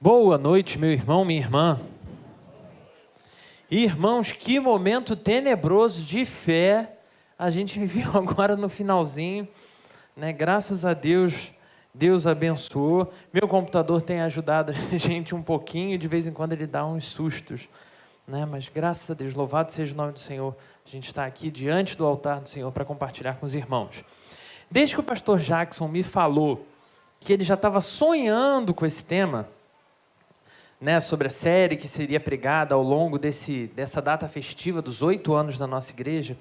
Boa noite, meu irmão, minha irmã. Irmãos, que momento tenebroso de fé a gente viveu agora no finalzinho, né? Graças a Deus, Deus abençoou. Meu computador tem ajudado a gente um pouquinho, de vez em quando ele dá uns sustos, né? Mas graças a Deus, louvado seja o nome do Senhor. A gente está aqui diante do altar do Senhor para compartilhar com os irmãos. Desde que o pastor Jackson me falou que ele já estava sonhando com esse tema, né, sobre a série que seria pregada ao longo dessa data festiva dos 8 anos da nossa igreja,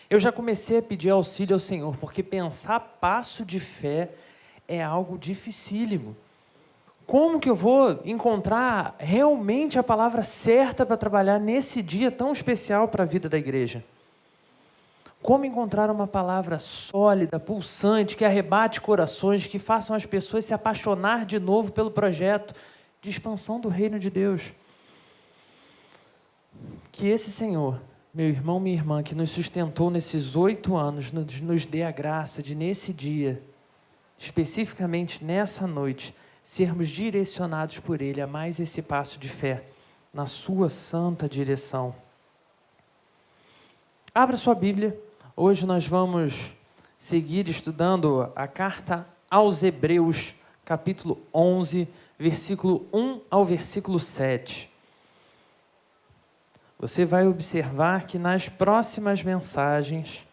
eu já comecei a pedir auxílio ao Senhor, porque pensar passo de fé é algo dificílimo. Como que eu vou encontrar realmente a palavra certa para trabalhar nesse dia tão especial para a vida da igreja? Como encontrar uma palavra sólida, pulsante, que arrebate corações, que façam as pessoas se apaixonar de novo pelo projeto de expansão do reino de Deus? Que esse Senhor, meu irmão, minha irmã, que nos sustentou nesses 8 anos, nos dê a graça de, nesse dia, especificamente nessa noite, sermos direcionados por Ele a mais esse passo de fé, na sua santa direção. Abra sua Bíblia. Hoje nós vamos seguir estudando a carta aos Hebreus, capítulo 11, versículo 1 ao versículo 7. Você vai observar que nas próximas mensagens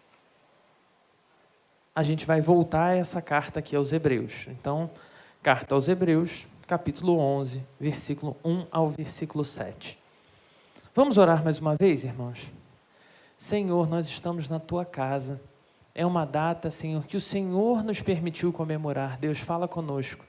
a gente vai voltar a essa carta aqui aos Hebreus. Então, carta aos Hebreus, capítulo 11, versículo 1 ao versículo 7. Vamos orar mais uma vez, irmãos? Senhor, nós estamos na Tua casa. É uma data, Senhor, que o Senhor nos permitiu comemorar. Deus, fala conosco.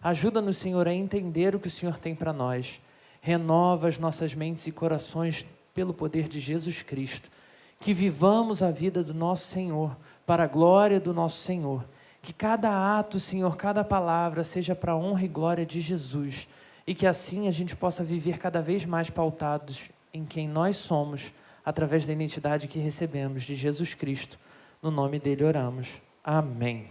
Ajuda-nos, Senhor, a entender o que o Senhor tem para nós. Renova as nossas mentes e corações pelo poder de Jesus Cristo. Que vivamos a vida do nosso Senhor, para a glória do nosso Senhor. Que cada ato, Senhor, cada palavra seja para a honra e glória de Jesus. E que assim a gente possa viver cada vez mais pautados em quem nós somos, através da identidade que recebemos de Jesus Cristo. No nome dele oramos. Amém.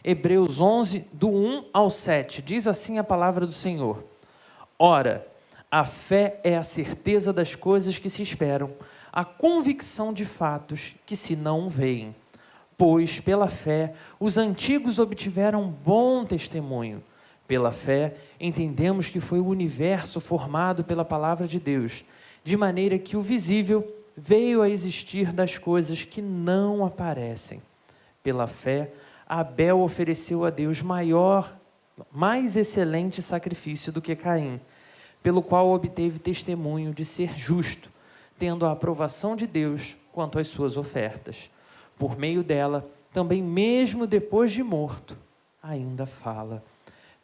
Hebreus 11, do 1 ao 7, diz assim a palavra do Senhor: Ora, a fé é a certeza das coisas que se esperam, a convicção de fatos que se não veem. Pois, pela fé, os antigos obtiveram bom testemunho. Pela fé, entendemos que foi o universo formado pela palavra de Deus, de maneira que o visível veio a existir das coisas que não aparecem. Pela fé, Abel ofereceu a Deus mais excelente sacrifício do que Caim, pelo qual obteve testemunho de ser justo, tendo a aprovação de Deus quanto às suas ofertas. Por meio dela, também mesmo depois de morto, ainda fala.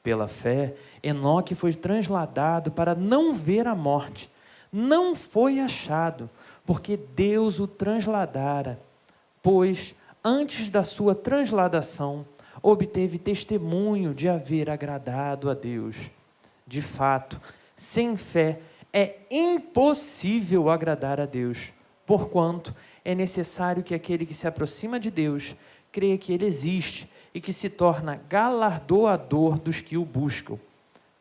Pela fé, Enoque foi transladado para não ver a morte. Não foi achado, porque Deus o transladara, pois antes da sua transladação, obteve testemunho de haver agradado a Deus. De fato, sem fé é impossível agradar a Deus, porquanto é necessário que aquele que se aproxima de Deus creia que Ele existe e que se torna galardoador dos que o buscam.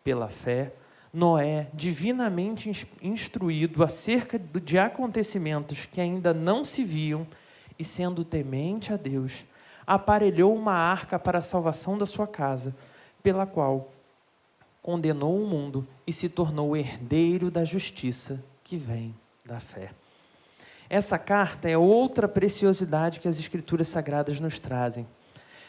Pela fé, Noé, divinamente instruído acerca de acontecimentos que ainda não se viam, e sendo temente a Deus, aparelhou uma arca para a salvação da sua casa, pela qual condenou o mundo e se tornou herdeiro da justiça que vem da fé. Essa carta é outra preciosidade que as Escrituras Sagradas nos trazem.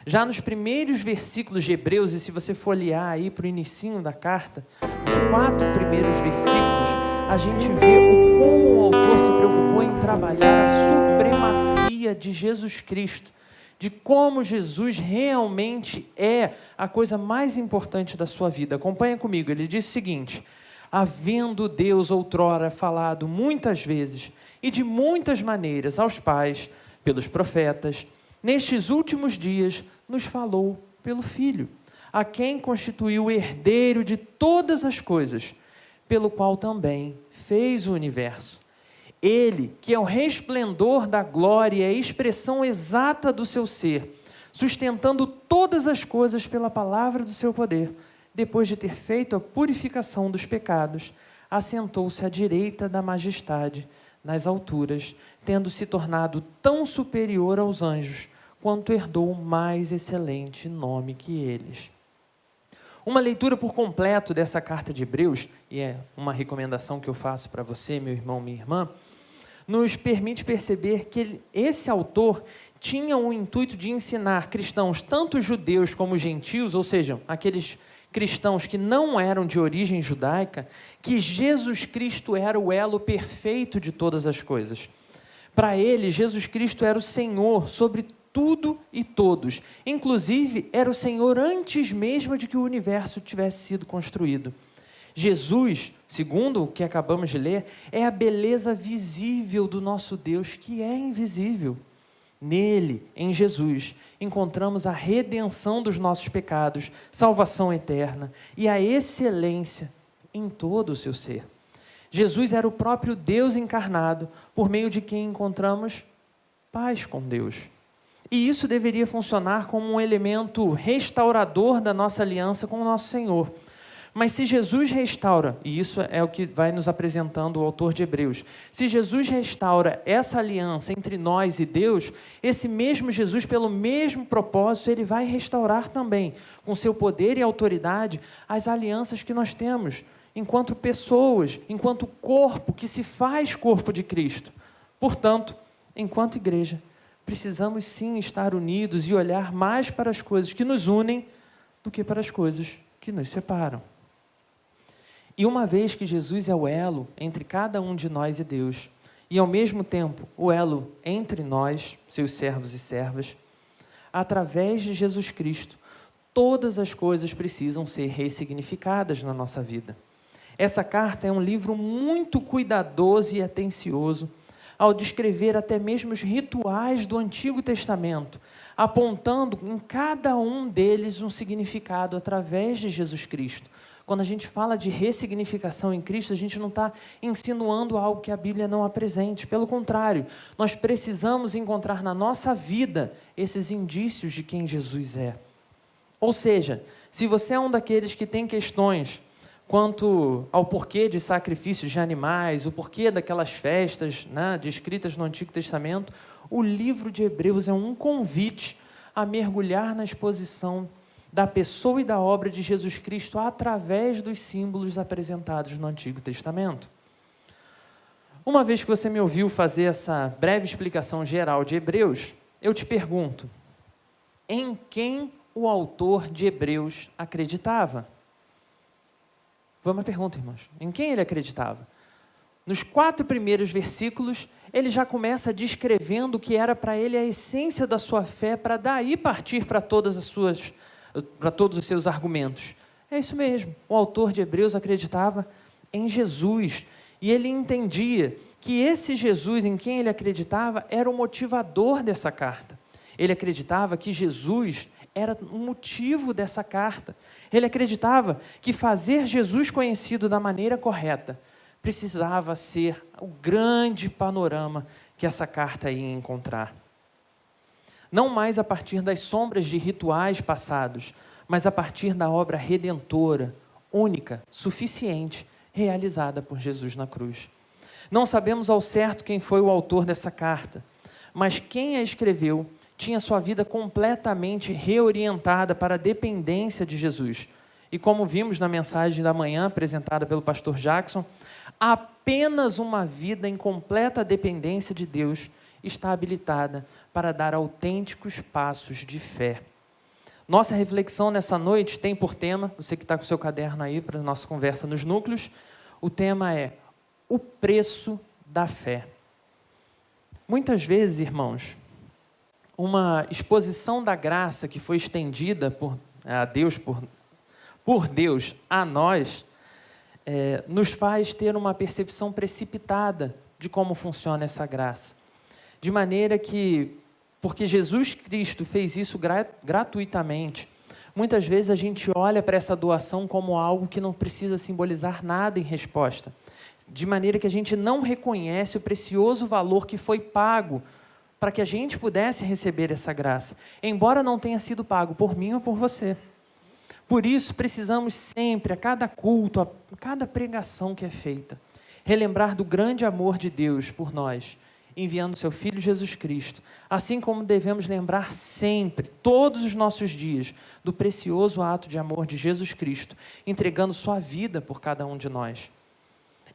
Já nos primeiros versículos de Hebreus, e se você folhear aí para o inicinho da carta, os 4 primeiros versículos, a gente vê como o autor se preocupou em trabalhar a supremacia de Jesus Cristo, de como Jesus realmente é a coisa mais importante da sua vida. Acompanha comigo, ele diz o seguinte: havendo Deus outrora falado muitas vezes e de muitas maneiras aos pais, pelos profetas, nestes últimos dias nos falou pelo Filho, a quem constituiu o herdeiro de todas as coisas, pelo qual também fez o universo. Ele, que é o resplendor da glória e a expressão exata do seu ser, sustentando todas as coisas pela palavra do seu poder, depois de ter feito a purificação dos pecados, assentou-se à direita da majestade nas alturas, tendo se tornado tão superior aos anjos, quanto herdou mais excelente nome que eles. Uma leitura por completo dessa carta de Hebreus, e é uma recomendação que eu faço para você, meu irmão, minha irmã, nos permite perceber que esse autor tinha o intuito de ensinar cristãos, tanto judeus como gentios, ou seja, aqueles cristãos que não eram de origem judaica, que Jesus Cristo era o elo perfeito de todas as coisas. Para ele, Jesus Cristo era o Senhor sobre tudo e todos. Inclusive, era o Senhor antes mesmo de que o universo tivesse sido construído. Jesus, segundo o que acabamos de ler, é a beleza visível do nosso Deus, que é invisível. Nele, em Jesus, encontramos a redenção dos nossos pecados, salvação eterna e a excelência em todo o seu ser. Jesus era o próprio Deus encarnado, por meio de quem encontramos paz com Deus. E isso deveria funcionar como um elemento restaurador da nossa aliança com o nosso Senhor. Mas se Jesus restaura, e isso é o que vai nos apresentando o autor de Hebreus, se Jesus restaura essa aliança entre nós e Deus, esse mesmo Jesus, pelo mesmo propósito, ele vai restaurar também, com seu poder e autoridade, as alianças que nós temos, enquanto pessoas, enquanto corpo que se faz corpo de Cristo. Portanto, enquanto igreja, precisamos sim estar unidos e olhar mais para as coisas que nos unem do que para as coisas que nos separam. E uma vez que Jesus é o elo entre cada um de nós e Deus, e ao mesmo tempo o elo entre nós, seus servos e servas, através de Jesus Cristo, todas as coisas precisam ser ressignificadas na nossa vida. Essa carta é um livro muito cuidadoso e atencioso, ao descrever até mesmo os rituais do Antigo Testamento, apontando em cada um deles um significado através de Jesus Cristo. Quando a gente fala de ressignificação em Cristo, a gente não está insinuando algo que a Bíblia não apresente. Pelo contrário, nós precisamos encontrar na nossa vida esses indícios de quem Jesus é. Ou seja, se você é um daqueles que tem questões quanto ao porquê de sacrifícios de animais, o porquê daquelas festas, né, descritas no Antigo Testamento, o livro de Hebreus é um convite a mergulhar na exposição da pessoa e da obra de Jesus Cristo através dos símbolos apresentados no Antigo Testamento. Uma vez que você me ouviu fazer essa breve explicação geral de Hebreus, eu te pergunto, em quem o autor de Hebreus acreditava? Foi uma pergunta, irmãos. Em quem ele acreditava? Nos 4 primeiros versículos, ele já começa descrevendo o que era para ele a essência da sua fé, para daí partir para todos os seus argumentos. É isso mesmo. O autor de Hebreus acreditava em Jesus. E ele entendia que esse Jesus em quem ele acreditava era o motivador dessa carta. Ele acreditava que Jesus era o motivo dessa carta. Ele acreditava que fazer Jesus conhecido da maneira correta precisava ser o grande panorama que essa carta ia encontrar. Não mais a partir das sombras de rituais passados, mas a partir da obra redentora, única, suficiente, realizada por Jesus na cruz. Não sabemos ao certo quem foi o autor dessa carta, mas quem a escreveu tinha sua vida completamente reorientada para a dependência de Jesus. E como vimos na mensagem da manhã apresentada pelo pastor Jackson, apenas uma vida em completa dependência de Deus está habilitada para dar autênticos passos de fé. Nossa reflexão nessa noite tem por tema, você que está com o seu caderno aí para a nossa conversa nos núcleos, o tema é o preço da fé. Muitas vezes, irmãos, uma exposição da graça que foi estendida por Deus a nós, nos faz ter uma percepção precipitada de como funciona essa graça. De maneira que, porque Jesus Cristo fez isso gratuitamente, muitas vezes a gente olha para essa doação como algo que não precisa simbolizar nada em resposta. De maneira que a gente não reconhece o precioso valor que foi pago para que a gente pudesse receber essa graça, embora não tenha sido pago por mim ou por você. Por isso, precisamos sempre, a cada culto, a cada pregação que é feita, relembrar do grande amor de Deus por nós, enviando seu Filho Jesus Cristo, assim como devemos lembrar sempre, todos os nossos dias, do precioso ato de amor de Jesus Cristo, entregando sua vida por cada um de nós.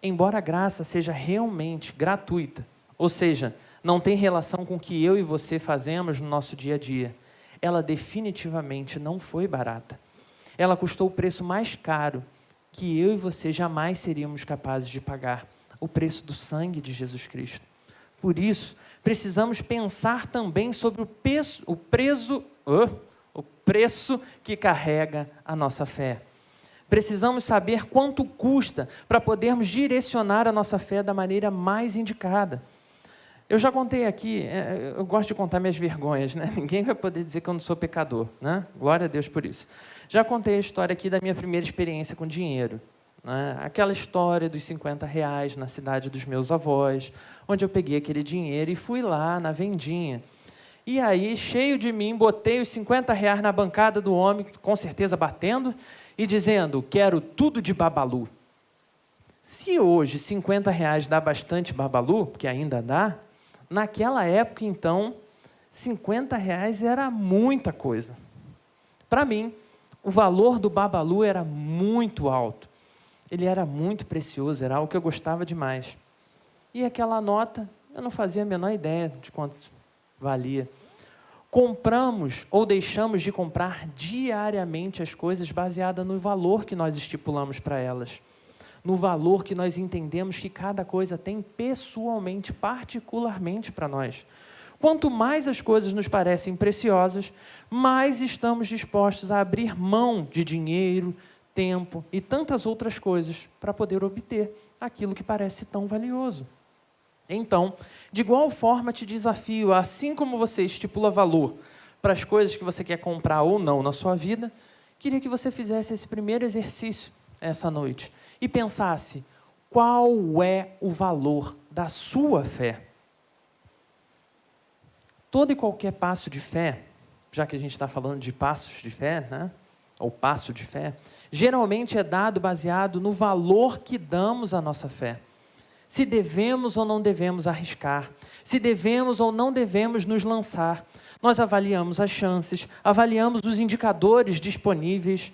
Embora a graça seja realmente gratuita, ou seja, não tem relação com o que eu e você fazemos no nosso dia a dia, ela definitivamente não foi barata. Ela custou o preço mais caro que eu e você jamais seríamos capazes de pagar, o preço do sangue de Jesus Cristo. Por isso, precisamos pensar também sobre o preço que carrega a nossa fé. Precisamos saber quanto custa para podermos direcionar a nossa fé da maneira mais indicada. Eu já contei aqui, eu gosto de contar minhas vergonhas, né? Ninguém vai poder dizer que eu não sou pecador, né? Glória a Deus por isso. Já contei a história aqui da minha primeira experiência com dinheiro, né? Aquela história dos R$50 na cidade dos meus avós, onde eu peguei aquele dinheiro e fui lá na vendinha. E aí, cheio de mim, botei os R$50 na bancada do homem, com certeza batendo, e dizendo, quero tudo de babalu. Se hoje R$50 dá bastante babalu, porque ainda dá, naquela época, então, R$50 era muita coisa. Para mim, o valor do babalu era muito alto. Ele era muito precioso, era algo que eu gostava demais. E aquela nota, eu não fazia a menor ideia de quanto valia. Compramos ou deixamos de comprar diariamente as coisas baseadas no valor que nós estipulamos para elas. No valor que nós entendemos que cada coisa tem pessoalmente, particularmente para nós. Quanto mais as coisas nos parecem preciosas, mais estamos dispostos a abrir mão de dinheiro, tempo e tantas outras coisas para poder obter aquilo que parece tão valioso. Então, de igual forma te desafio, assim como você estipula valor para as coisas que você quer comprar ou não na sua vida, queria que você fizesse esse primeiro exercício essa noite e pensasse qual é o valor da sua fé. Todo e qualquer passo de fé, já que a gente está falando de passos de fé, né? Ou passo de fé, geralmente é dado baseado no valor que damos à nossa fé. Se devemos ou não devemos arriscar, se devemos ou não devemos nos lançar. Nós avaliamos as chances, avaliamos os indicadores disponíveis,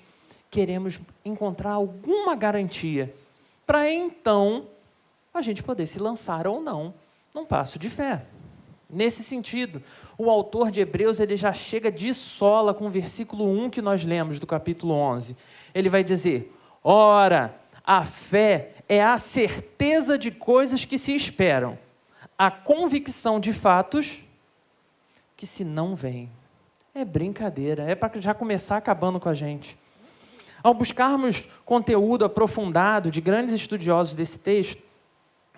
queremos encontrar alguma garantia para então a gente poder se lançar ou não num passo de fé. Nesse sentido, o autor de Hebreus ele já chega de sola com o versículo 1 que nós lemos do capítulo 11. Ele vai dizer, ora, a fé é a certeza de coisas que se esperam, a convicção de fatos que se não veem. É brincadeira, é para já começar acabando com a gente. Ao buscarmos conteúdo aprofundado de grandes estudiosos desse texto,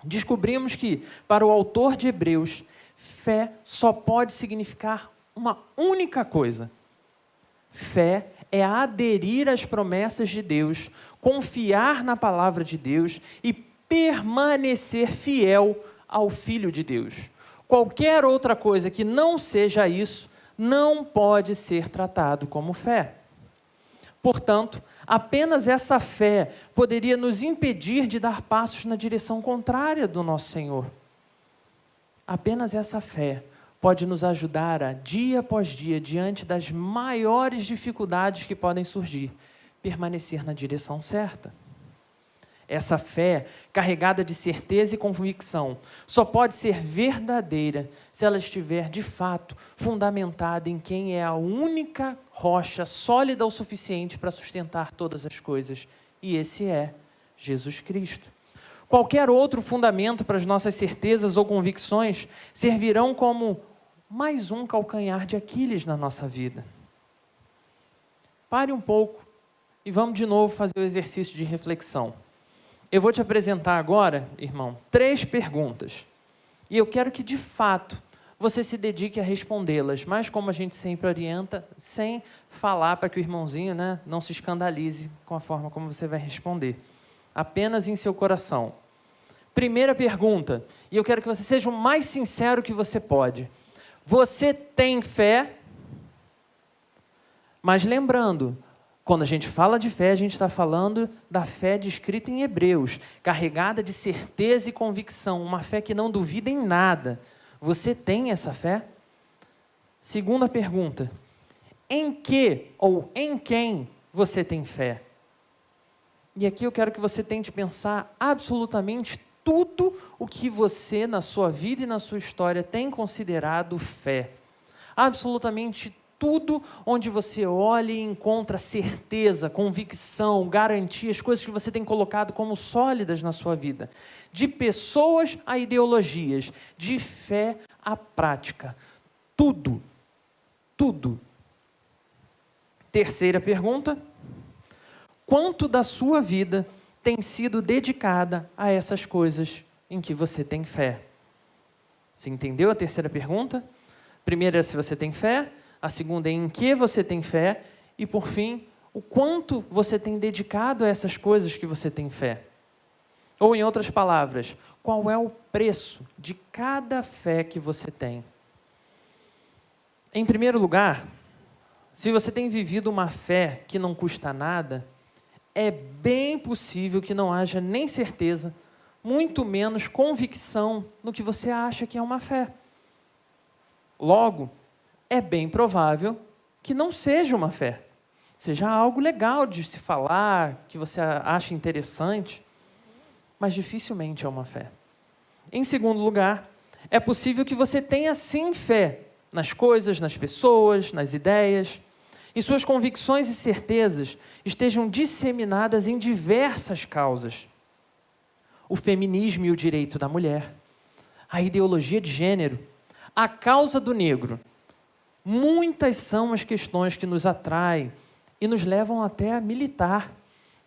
descobrimos que, para o autor de Hebreus, fé só pode significar uma única coisa. Fé é aderir às promessas de Deus, confiar na palavra de Deus e permanecer fiel ao Filho de Deus. Qualquer outra coisa que não seja isso, não pode ser tratado como fé. Portanto, apenas essa fé poderia nos impedir de dar passos na direção contrária do nosso Senhor. Apenas essa fé pode nos ajudar a, dia após dia, diante das maiores dificuldades que podem surgir, permanecer na direção certa. Essa fé, carregada de certeza e convicção, só pode ser verdadeira se ela estiver, de fato, fundamentada em quem é a única rocha sólida o suficiente para sustentar todas as coisas, e esse é Jesus Cristo. Qualquer outro fundamento para as nossas certezas ou convicções servirão como mais um calcanhar de Aquiles na nossa vida. Pare um pouco e vamos de novo fazer o exercício de reflexão. Eu vou te apresentar agora, irmão, 3 perguntas. E eu quero que, de fato, você se dedique a respondê-las, mas como a gente sempre orienta, sem falar para que o irmãozinho, né, não se escandalize com a forma como você vai responder. Apenas em seu coração. Primeira pergunta, e eu quero que você seja o mais sincero que você pode. Você tem fé? Mas lembrando, Quando a gente fala de fé, a gente está falando da fé descrita em Hebreus, carregada de certeza e convicção, uma fé que não duvida em nada. Você tem essa fé? Segunda pergunta: em que ou em quem você tem fé? E aqui eu quero que você tente pensar absolutamente tudo o que você, na sua vida e na sua história, tem considerado fé. Absolutamente tudo onde você olha e encontra certeza, convicção, garantias, coisas que você tem colocado como sólidas na sua vida. De pessoas a ideologias, de fé a prática. Tudo. Tudo. Terceira pergunta: quanto da sua vida tem sido dedicada a essas coisas em que você tem fé? Você entendeu a terceira pergunta? Primeira é se você tem fé, a segunda é em que você tem fé, e por fim, o quanto você tem dedicado a essas coisas que você tem fé. Ou em outras palavras, qual é o preço de cada fé que você tem? Em primeiro lugar, se você tem vivido uma fé que não custa nada, é bem possível que não haja nem certeza, muito menos convicção no que você acha que é uma fé. Logo, é bem provável que não seja uma fé. Seja algo legal de se falar, que você acha interessante, mas dificilmente é uma fé. Em segundo lugar, é possível que você tenha sim fé nas coisas, nas pessoas, nas ideias, e suas convicções e certezas estejam disseminadas em diversas causas. O feminismo e o direito da mulher, a ideologia de gênero, a causa do negro. Muitas são as questões que nos atraem e nos levam até a militar,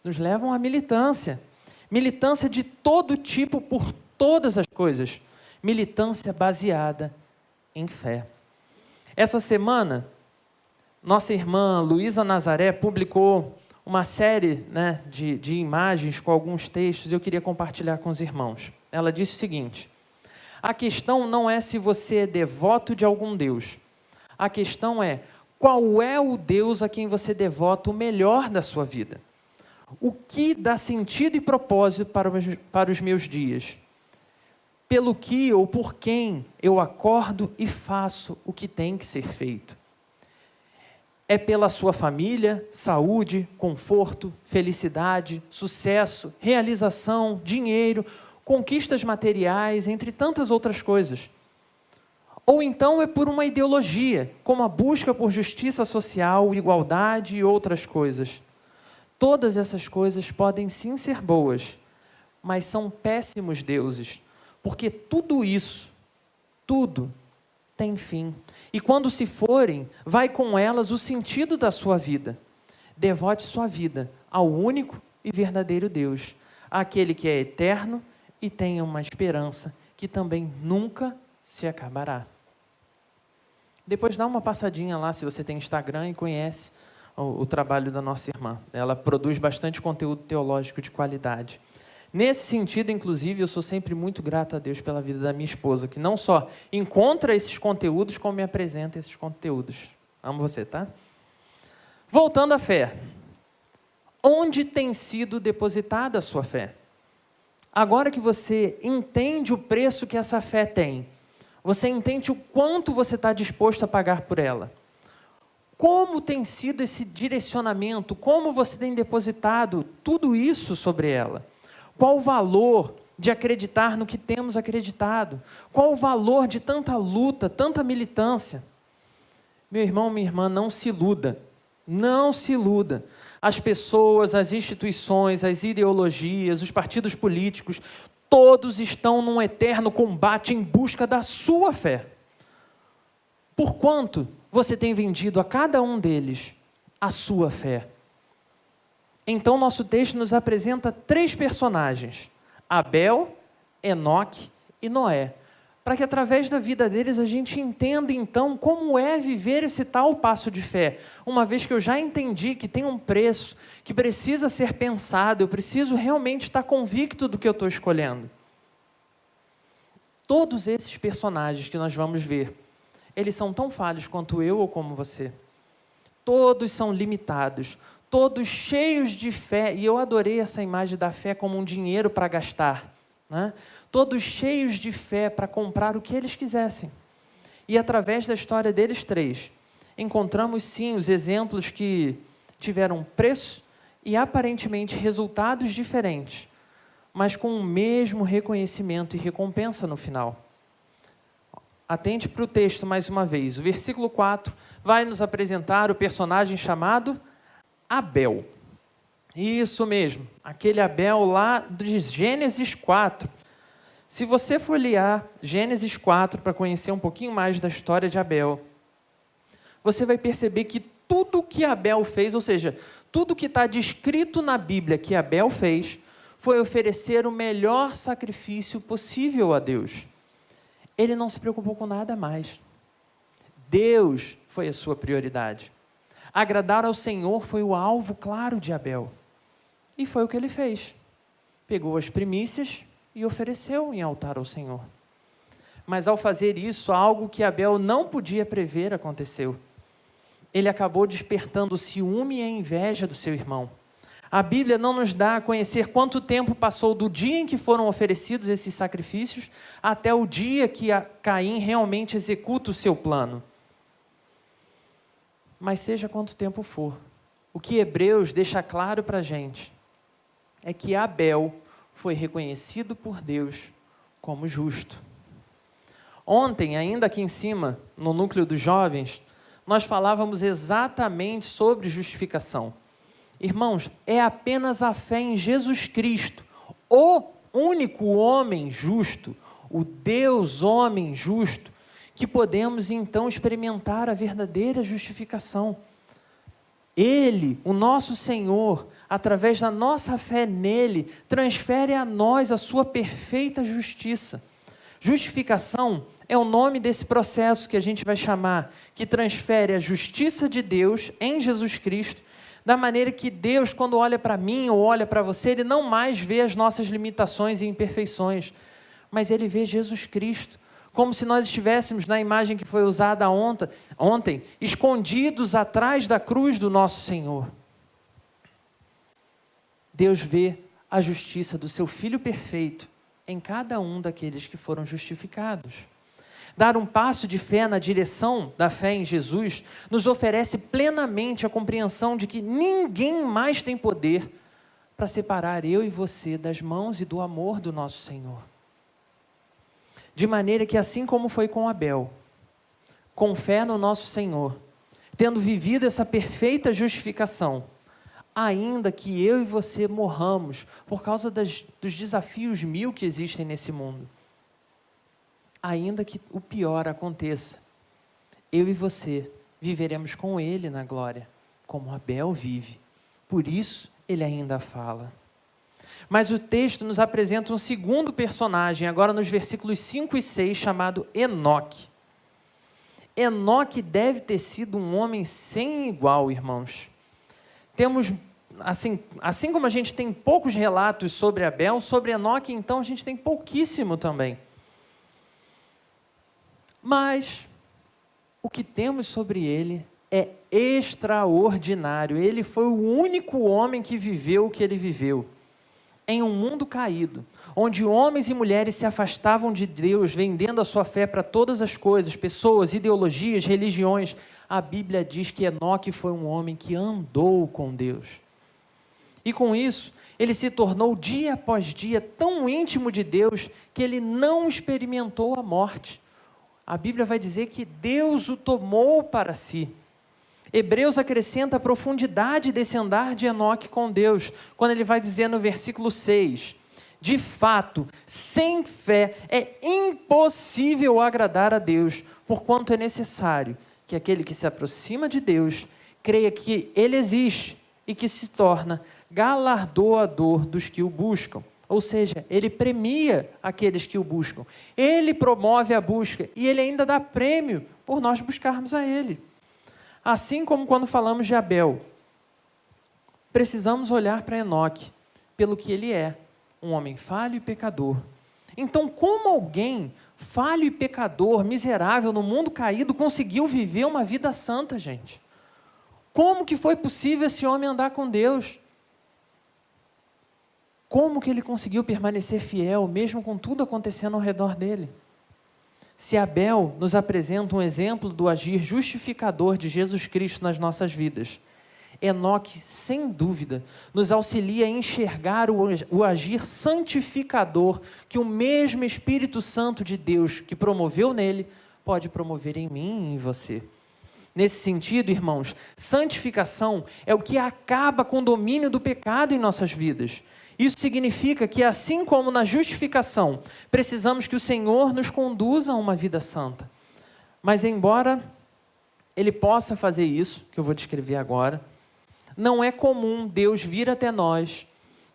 nos levam à militância. Militância de todo tipo por todas as coisas. Militância baseada em fé. Essa semana, nossa irmã Luísa Nazaré publicou uma série de imagens com alguns textos e eu queria compartilhar com os irmãos. Ela disse o seguinte: a questão não é se você é devoto de algum Deus. A questão é qual é o Deus a quem você devota o melhor da sua vida. O que dá sentido e propósito para os meus dias? Pelo que ou por quem eu acordo e faço o que tem que ser feito. É pela sua família, saúde, conforto, felicidade, sucesso, realização, dinheiro, conquistas materiais, entre tantas outras coisas. Ou então é por uma ideologia, como a busca por justiça social, igualdade e outras coisas. Todas essas coisas podem sim ser boas, mas são péssimos deuses, porque tudo isso, tudo tem fim. E quando se forem, vai com elas o sentido da sua vida. Devote sua vida ao único e verdadeiro Deus, àquele que é eterno e tem uma esperança que também nunca se acabará. Depois dá uma passadinha lá, se você tem Instagram e conhece o trabalho da nossa irmã. Ela produz bastante conteúdo teológico de qualidade. Nesse sentido, inclusive, eu sou sempre muito grato a Deus pela vida da minha esposa, que não só encontra esses conteúdos, como me apresenta esses conteúdos. Amo você, tá? Voltando à fé. Onde tem sido depositada a sua fé? Agora que você entende o preço que essa fé tem, você entende o quanto você está disposto a pagar por ela. Como tem sido esse direcionamento? Como você tem depositado tudo isso sobre ela? Qual o valor de acreditar no que temos acreditado? Qual o valor de tanta luta, tanta militância? Meu irmão, minha irmã, não se iluda. Não se iluda. As pessoas, as instituições, as ideologias, os partidos políticos, todos estão num eterno combate em busca da sua fé. Por quanto você tem vendido a cada um deles a sua fé? Então, nosso texto nos apresenta 3 personagens: Abel, Enoque e Noé, para que através da vida deles a gente entenda então como é viver esse tal passo de fé, uma vez que eu já entendi que tem um preço, que precisa ser pensado, eu preciso realmente estar convicto do que eu estou escolhendo. Todos esses personagens que nós vamos ver, eles são tão falhos quanto eu ou como você. Todos são limitados, todos cheios de fé, e eu adorei essa imagem da fé como um dinheiro para gastar, né? Todos cheios de fé para comprar o que eles quisessem. E através da história deles três, encontramos sim os exemplos que tiveram preço e aparentemente resultados diferentes, mas com o mesmo reconhecimento e recompensa no final. Atente para o texto mais uma vez. O versículo 4 vai nos apresentar o personagem chamado Abel. Isso mesmo, aquele Abel lá de Gênesis 4. Se você folhear Gênesis 4 para conhecer um pouquinho mais da história de Abel, você vai perceber que tudo que Abel fez, ou seja, tudo que está descrito na Bíblia que Abel fez, foi oferecer o melhor sacrifício possível a Deus. Ele não se preocupou com nada mais. Deus foi a sua prioridade. Agradar ao Senhor foi o alvo claro de Abel. E foi o que ele fez. Pegou as primícias e ofereceu em altar ao Senhor. Mas ao fazer isso, algo que Abel não podia prever aconteceu. Ele acabou despertando o ciúme e a inveja do seu irmão. A Bíblia não nos dá a conhecer quanto tempo passou do dia em que foram oferecidos esses sacrifícios até o dia que Caim realmente executa o seu plano. Mas seja quanto tempo for, o que Hebreus deixa claro para a gente é que Abel foi reconhecido por Deus como justo. Ontem, ainda aqui em cima, no núcleo dos jovens, nós falávamos exatamente sobre justificação. Irmãos, é apenas a fé em Jesus Cristo, o único homem justo, o Deus homem justo, que podemos então experimentar a verdadeira justificação. Ele, o nosso Senhor, através da nossa fé nele, transfere a nós a sua perfeita justiça. Justificação é o nome desse processo que a gente vai chamar, que transfere a justiça de Deus em Jesus Cristo, da maneira que Deus, quando olha para mim ou olha para você, Ele não mais vê as nossas limitações e imperfeições, mas Ele vê Jesus Cristo, como se nós estivéssemos, na imagem que foi usada ontem, escondidos atrás da cruz do nosso Senhor. Deus vê a justiça do seu Filho perfeito em cada um daqueles que foram justificados. Dar um passo de fé na direção da fé em Jesus nos oferece plenamente a compreensão de que ninguém mais tem poder para separar eu e você das mãos e do amor do nosso Senhor. De maneira que, assim como foi com Abel, com fé no nosso Senhor, tendo vivido essa perfeita justificação, ainda que eu e você morramos por causa dos desafios 1000 que existem nesse mundo, ainda que o pior aconteça, eu e você viveremos com Ele na glória, como Abel vive. Por isso, ele ainda fala. Mas o texto nos apresenta um segundo personagem, agora nos versículos 5 e 6, chamado Enoque. Enoque deve ter sido um homem sem igual, irmãos. Temos, assim como a gente tem poucos relatos sobre Abel, sobre Enoque, então a gente tem pouquíssimo também. Mas o que temos sobre ele é extraordinário. Ele foi o único homem que viveu o que ele viveu. Em um mundo caído, onde homens e mulheres se afastavam de Deus, vendendo a sua fé para todas as coisas, pessoas, ideologias, religiões, a Bíblia diz que Enoque foi um homem que andou com Deus. E com isso, ele se tornou dia após dia tão íntimo de Deus que ele não experimentou a morte. A Bíblia vai dizer que Deus o tomou para si. Hebreus acrescenta a profundidade desse andar de Enoque com Deus, quando ele vai dizer no versículo 6, de fato, sem fé é impossível agradar a Deus, porquanto é necessário que aquele que se aproxima de Deus creia que Ele existe e que se torna galardoador dos que o buscam. Ou seja, Ele premia aqueles que o buscam. Ele promove a busca e Ele ainda dá prêmio por nós buscarmos a Ele. Assim como quando falamos de Abel, precisamos olhar para Enoque pelo que ele é, um homem falho e pecador. Então, como alguém falho e pecador, miserável, no mundo caído, conseguiu viver uma vida santa, gente? Como que foi possível esse homem andar com Deus? Como que ele conseguiu permanecer fiel, mesmo com tudo acontecendo ao redor dele? Se Abel nos apresenta um exemplo do agir justificador de Jesus Cristo nas nossas vidas, Enoque, sem dúvida, nos auxilia a enxergar o agir santificador que o mesmo Espírito Santo de Deus que promoveu nele, pode promover em mim e em você. Nesse sentido, irmãos, santificação é o que acaba com o domínio do pecado em nossas vidas. Isso significa que, assim como na justificação, precisamos que o Senhor nos conduza a uma vida santa. Mas, embora Ele possa fazer isso, que eu vou descrever agora, não é comum Deus vir até nós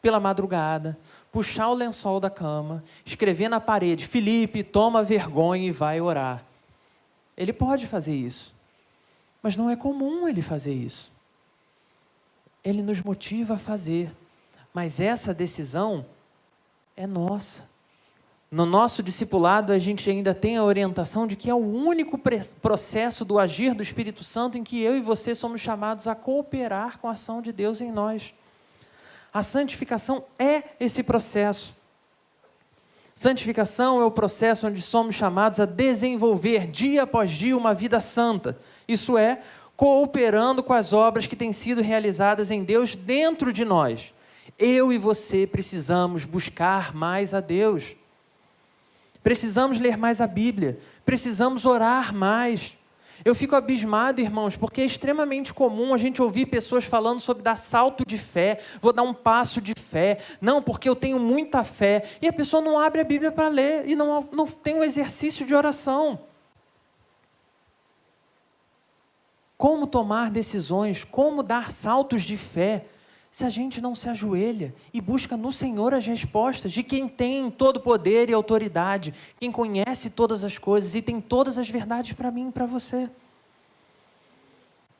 pela madrugada, puxar o lençol da cama, escrever na parede: Felipe, toma vergonha e vai orar. Ele pode fazer isso, mas não é comum Ele fazer isso. Ele nos motiva a fazer, mas essa decisão é nossa. No nosso discipulado, a gente ainda tem a orientação de que é o único processo do agir do Espírito Santo em que eu e você somos chamados a cooperar com a ação de Deus em nós. A santificação é esse processo. Santificação é o processo onde somos chamados a desenvolver dia após dia uma vida santa. Isso é, cooperando com as obras que têm sido realizadas em Deus dentro de nós. Eu e você precisamos buscar mais a Deus. Precisamos ler mais a Bíblia, precisamos orar mais. Eu fico abismado, irmãos, porque é extremamente comum a gente ouvir pessoas falando sobre dar salto de fé, vou dar um passo de fé, não, porque eu tenho muita fé, e a pessoa não abre a Bíblia para ler, e não tem um exercício de oração. Como tomar decisões, como dar saltos de fé, se a gente não se ajoelha e busca no Senhor as respostas de quem tem todo poder e autoridade, quem conhece todas as coisas e tem todas as verdades para mim e para você.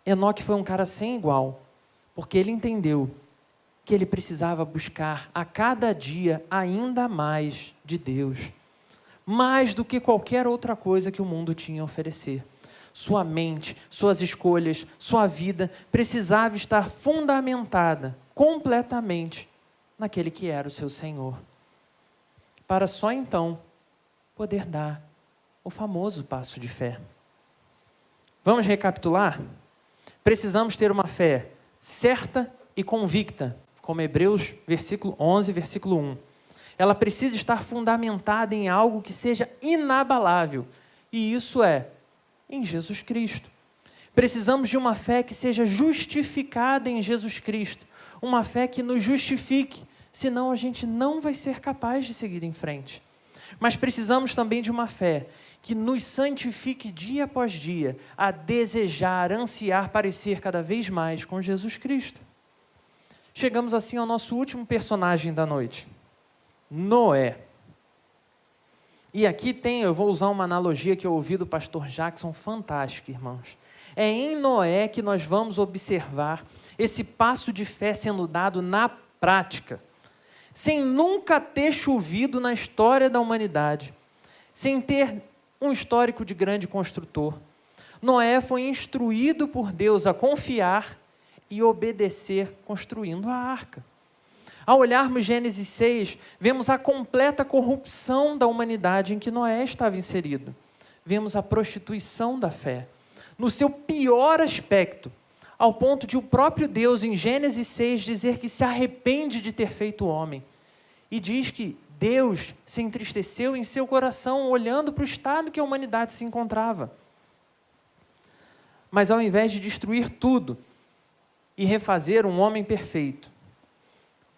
Enoque foi um cara sem igual, porque ele entendeu que ele precisava buscar a cada dia ainda mais de Deus, mais do que qualquer outra coisa que o mundo tinha a oferecer. Sua mente, suas escolhas, sua vida precisava estar fundamentada completamente naquele que era o seu Senhor, para só então poder dar o famoso passo de fé. Vamos recapitular? Precisamos ter uma fé certa e convicta, como Hebreus versículo 11, versículo 1. Ela precisa estar fundamentada em algo que seja inabalável, e isso é em Jesus Cristo. Precisamos de uma fé que seja justificada em Jesus Cristo, uma fé que nos justifique, senão a gente não vai ser capaz de seguir em frente. Mas precisamos também de uma fé que nos santifique dia após dia, a desejar, ansiar parecer cada vez mais com Jesus Cristo. Chegamos assim ao nosso último personagem da noite, Noé. E aqui eu vou usar uma analogia que eu ouvi do pastor Jackson, fantástica, irmãos. É em Noé que nós vamos observar esse passo de fé sendo dado na prática, sem nunca ter chovido na história da humanidade, sem ter um histórico de grande construtor. Noé foi instruído por Deus a confiar e obedecer, construindo a arca. Ao olharmos Gênesis 6, vemos a completa corrupção da humanidade em que Noé estava inserido. Vemos a prostituição da fé, no seu pior aspecto, ao ponto de o próprio Deus, em Gênesis 6, dizer que se arrepende de ter feito o homem. E diz que Deus se entristeceu em seu coração, olhando para o estado que a humanidade se encontrava. Mas ao invés de destruir tudo e refazer um homem perfeito,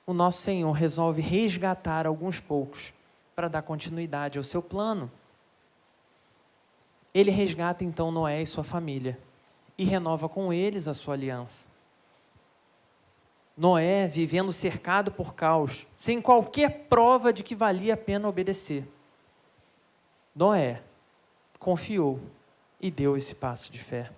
o nosso Senhor resolve resgatar alguns poucos para dar continuidade ao seu plano. Ele resgata então Noé e sua família e renova com eles a sua aliança. Noé vivendo cercado por caos, sem qualquer prova de que valia a pena obedecer. Noé confiou e deu esse passo de fé.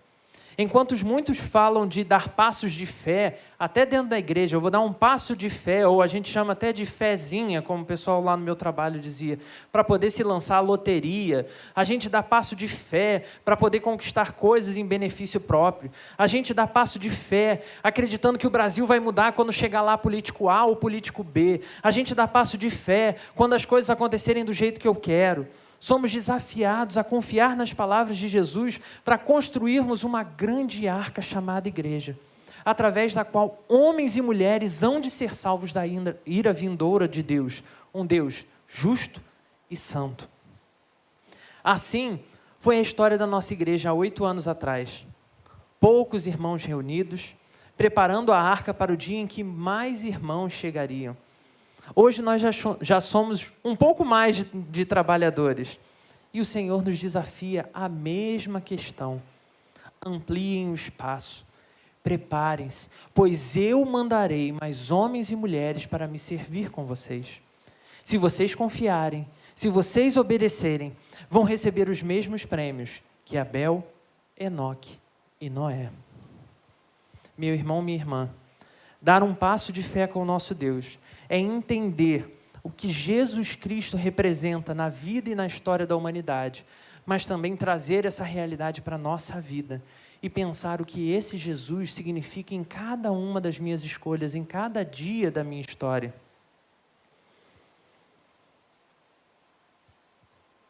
Enquanto muitos falam de dar passos de fé, até dentro da igreja, eu vou dar um passo de fé, ou a gente chama até de fezinha, como o pessoal lá no meu trabalho dizia, para poder se lançar à loteria. A gente dá passo de fé para poder conquistar coisas em benefício próprio. A gente dá passo de fé acreditando que o Brasil vai mudar quando chegar lá político A ou político B. A gente dá passo de fé quando as coisas acontecerem do jeito que eu quero. Somos desafiados a confiar nas palavras de Jesus para construirmos uma grande arca chamada igreja, através da qual homens e mulheres hão de ser salvos da ira vindoura de Deus, um Deus justo e santo. Assim, foi a história da nossa igreja há 8 anos atrás. Poucos irmãos reunidos, preparando a arca para o dia em que mais irmãos chegariam. Hoje nós já somos um pouco mais de trabalhadores. E o Senhor nos desafia a mesma questão. Ampliem o espaço. Preparem-se, pois eu mandarei mais homens e mulheres para me servir com vocês. Se vocês confiarem, se vocês obedecerem, vão receber os mesmos prêmios que Abel, Enoque e Noé. Meu irmão, minha irmã, dar um passo de fé com o nosso Deus é entender o que Jesus Cristo representa na vida e na história da humanidade, mas também trazer essa realidade para a nossa vida e pensar o que esse Jesus significa em cada uma das minhas escolhas, em cada dia da minha história.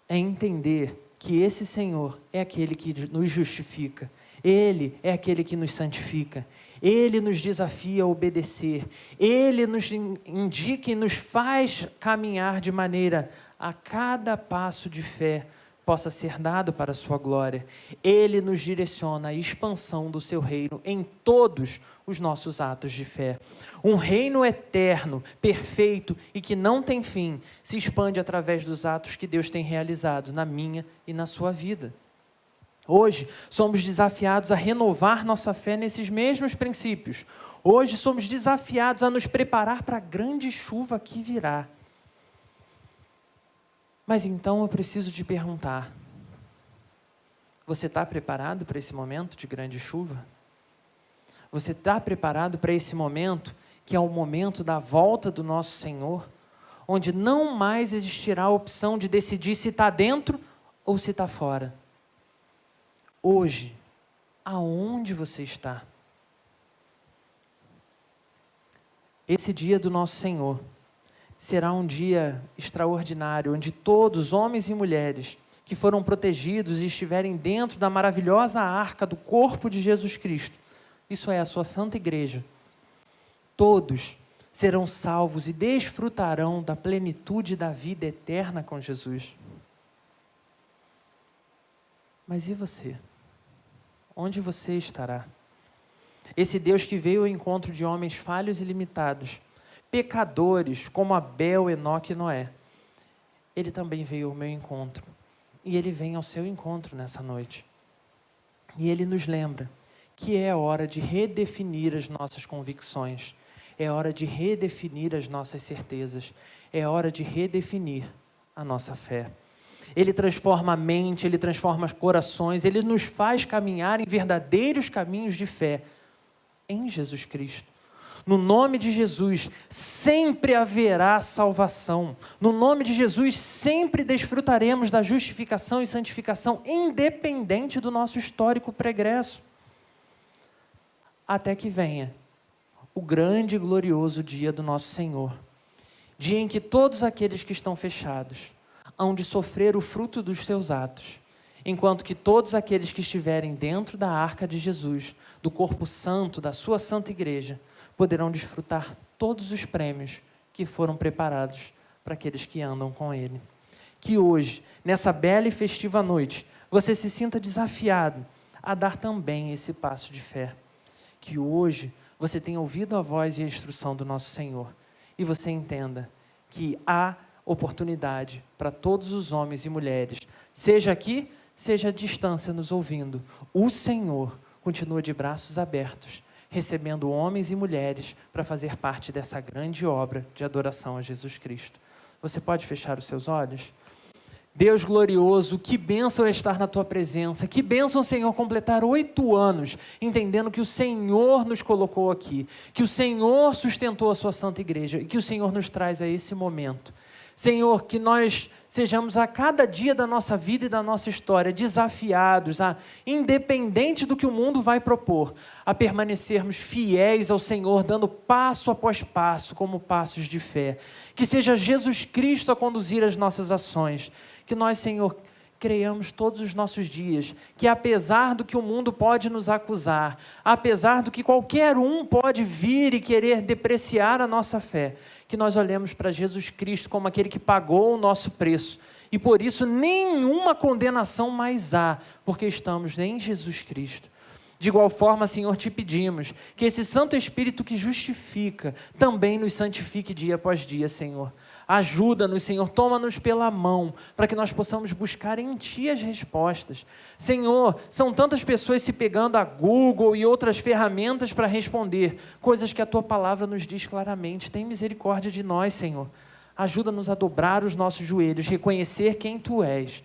É entender que esse Senhor é aquele que nos justifica, Ele é aquele que nos santifica, Ele nos desafia a obedecer, Ele nos indica e nos faz caminhar de maneira a cada passo de fé possa ser dado para a sua glória. Ele nos direciona à expansão do seu reino em todos os nossos atos de fé. Um reino eterno, perfeito e que não tem fim, se expande através dos atos que Deus tem realizado na minha e na sua vida. Hoje, somos desafiados a renovar nossa fé nesses mesmos princípios. Hoje, somos desafiados a nos preparar para a grande chuva que virá. Mas então eu preciso te perguntar, você está preparado para esse momento de grande chuva? Você está preparado para esse momento, que é o momento da volta do nosso Senhor, onde não mais existirá a opção de decidir se está dentro ou se está fora? Hoje, aonde você está? Esse dia do nosso Senhor será um dia extraordinário, onde todos, homens e mulheres, que foram protegidos e estiverem dentro da maravilhosa arca do corpo de Jesus Cristo, isso é a sua santa igreja, todos serão salvos e desfrutarão da plenitude da vida eterna com Jesus. Mas e você? Onde você estará? Esse Deus que veio ao encontro de homens falhos e limitados, pecadores como Abel, Enoque e Noé, Ele também veio ao meu encontro. E Ele vem ao seu encontro nessa noite. E Ele nos lembra que é hora de redefinir as nossas convicções, é hora de redefinir as nossas certezas, é hora de redefinir a nossa fé. Ele transforma a mente, Ele transforma os corações, Ele nos faz caminhar em verdadeiros caminhos de fé em Jesus Cristo. No nome de Jesus, sempre haverá salvação. No nome de Jesus, sempre desfrutaremos da justificação e santificação, independente do nosso histórico pregresso. Até que venha o grande e glorioso dia do nosso Senhor. Dia em que todos aqueles que estão fechados hão de sofrer o fruto dos seus atos, enquanto que todos aqueles que estiverem dentro da arca de Jesus, do corpo santo, da sua santa igreja, poderão desfrutar todos os prêmios que foram preparados para aqueles que andam com Ele. Que hoje, nessa bela e festiva noite, você se sinta desafiado a dar também esse passo de fé. Que hoje você tenha ouvido a voz e a instrução do nosso Senhor e você entenda que há oportunidade para todos os homens e mulheres, seja aqui, seja à distância nos ouvindo. O Senhor continua de braços abertos, recebendo homens e mulheres para fazer parte dessa grande obra de adoração a Jesus Cristo. Você pode fechar os seus olhos? Deus glorioso, que bênção é estar na Tua presença, que bênção, Senhor, completar 8 anos, entendendo que o Senhor nos colocou aqui, que o Senhor sustentou a Sua Santa Igreja e que o Senhor nos traz a esse momento. Senhor, que nós sejamos a cada dia da nossa vida e da nossa história desafiados, independente do que o mundo vai propor, a permanecermos fiéis ao Senhor, dando passo após passo, como passos de fé. Que seja Jesus Cristo a conduzir as nossas ações. Que nós, Senhor, creiamos todos os nossos dias, que apesar do que o mundo pode nos acusar, apesar do que qualquer um pode vir e querer depreciar a nossa fé, que nós olhemos para Jesus Cristo como aquele que pagou o nosso preço, e por isso nenhuma condenação mais há, porque estamos em Jesus Cristo. De igual forma, Senhor, te pedimos que esse Santo Espírito que justifica, também nos santifique dia após dia, Senhor. Ajuda-nos, Senhor, toma-nos pela mão, para que nós possamos buscar em Ti as respostas. Senhor, são tantas pessoas se pegando a Google e outras ferramentas para responder, coisas que a Tua palavra nos diz claramente. Tem misericórdia de nós, Senhor. Ajuda-nos a dobrar os nossos joelhos, reconhecer quem Tu és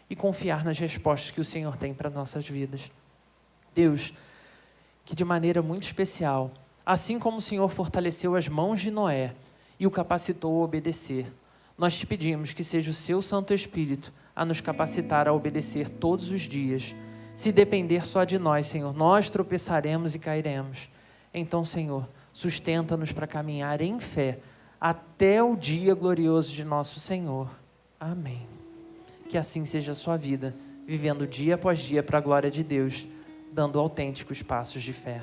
e confiar nas respostas que o Senhor tem para nossas vidas. Deus, que de maneira muito especial, assim como o Senhor fortaleceu as mãos de Noé e o capacitou a obedecer, nós te pedimos que seja o Seu Santo Espírito a nos capacitar a obedecer todos os dias. Se depender só de nós, Senhor, nós tropeçaremos e cairemos. Então, Senhor, sustenta-nos para caminhar em fé até o dia glorioso de nosso Senhor. Amém. Que assim seja a sua vida, vivendo dia após dia para a glória de Deus, dando autênticos passos de fé.